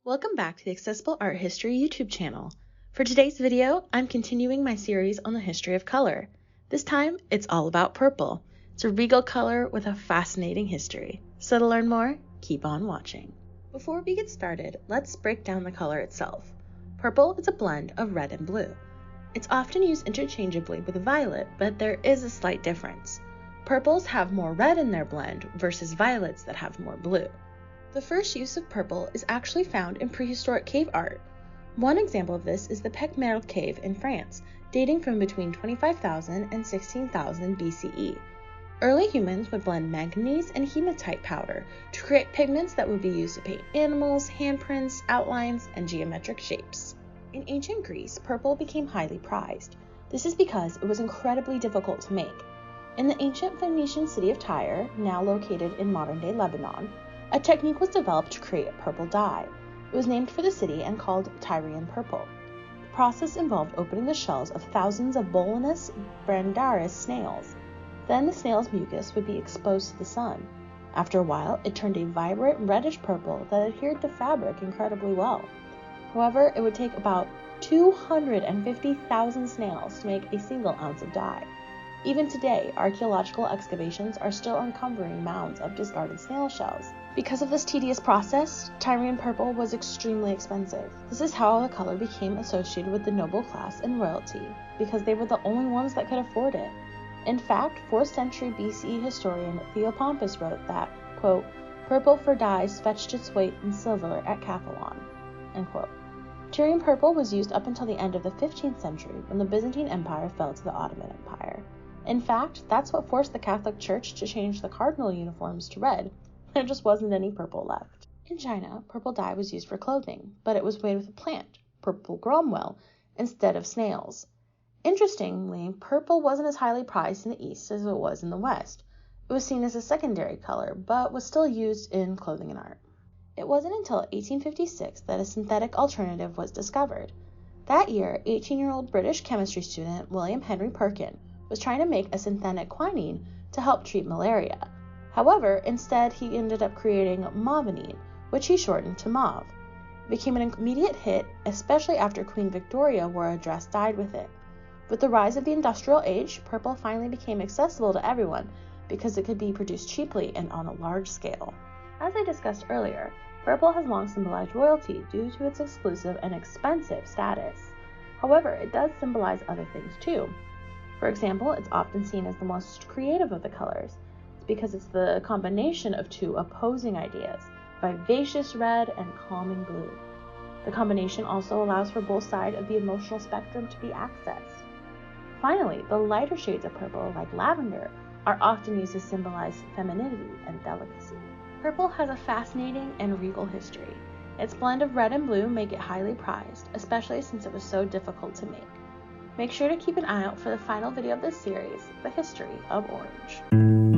Welcome back to the Accessible Art History YouTube channel. For today's video, I'm continuing my series on the history of color. This time, it's all about purple. It's a regal color with a fascinating history. So to learn more, keep on watching. Before we get started, let's break down the color itself. Purple is a blend of red and blue. It's often used interchangeably with violet, but there is a slight difference. Purples have more red in their blend versus violets that have more blue. The first use of purple is actually found in prehistoric cave art. One example of this is the Prehistoric Cave in France, dating from between 25,000 and 16,000 BCE. Early humans would blend manganese and hematite powder to create pigments that would be used to paint animals, handprints, outlines, and geometric shapes. In ancient Greece, purple became highly prized. This is because it was incredibly difficult to make. In the ancient Phoenician city of Tyre, now located in modern-day Lebanon, a technique was developed to create a purple dye. It was named for the city and called Tyre and Purple. The process involved opening the shells of thousands of Bolinus brandaris snails. Then the snail's mucus would be exposed to the sun. After a while, it turned a vibrant reddish purple that adhered to fabric incredibly well. However, it would take about 250,000 snails to make a single ounce of dye. Even today, archaeological excavations are still uncovering mounds of discarded snail shells. Because of this tedious process, Tyre and Purple was extremely expensive. This is how the color became associated with the noble class and royalty, because they were the only ones that could afford it. In fact, 4th century BCE historian Theopompus wrote that, quote, "Purple for dyes fetched its weight in silver at Capelon," end quote. Tyre and Purple was used up until the end of the 15th century when the Byzantine Empire fell to the Ottoman Empire. In fact, that's what forced the Catholic Church to change the cardinal uniforms to red. There just wasn't any purple left. In China, purple dye was used for clothing, but it was made with a plant, purple gromwell, instead of snails. Interestingly, purple wasn't as highly prized in the East as it was in the West. It was seen as a secondary color, but was still used in clothing and art. It wasn't until 1856 that a synthetic alternative was discovered. That year, 18-year-old British chemistry student William Henry Perkin was trying to make a synthetic quinine to help treat malaria. However, instead he ended up creating mauveine, which he shortened to mauve. It became an immediate hit, especially after Queen Victoria wore a dress dyed with it. With the rise of the industrial age, purple finally became accessible to everyone because it could be produced cheaply and on a large scale. As I discussed earlier, purple has long symbolized royalty due to its exclusive and expensive status. However, it does symbolize other things too. For example, it's often seen as the most creative of the colors. It's because it's the combination of two opposing ideas, vivacious red and calming blue. The combination also allows for both sides of the emotional spectrum to be accessed. Finally, the lighter shades of purple, like lavender, are often used to symbolize femininity and delicacy. Purple has a fascinating and regal history. Its blend of red and blue make it highly prized, especially since it was so difficult to make. Make sure to keep an eye out for the final video of this series, The History of Orange.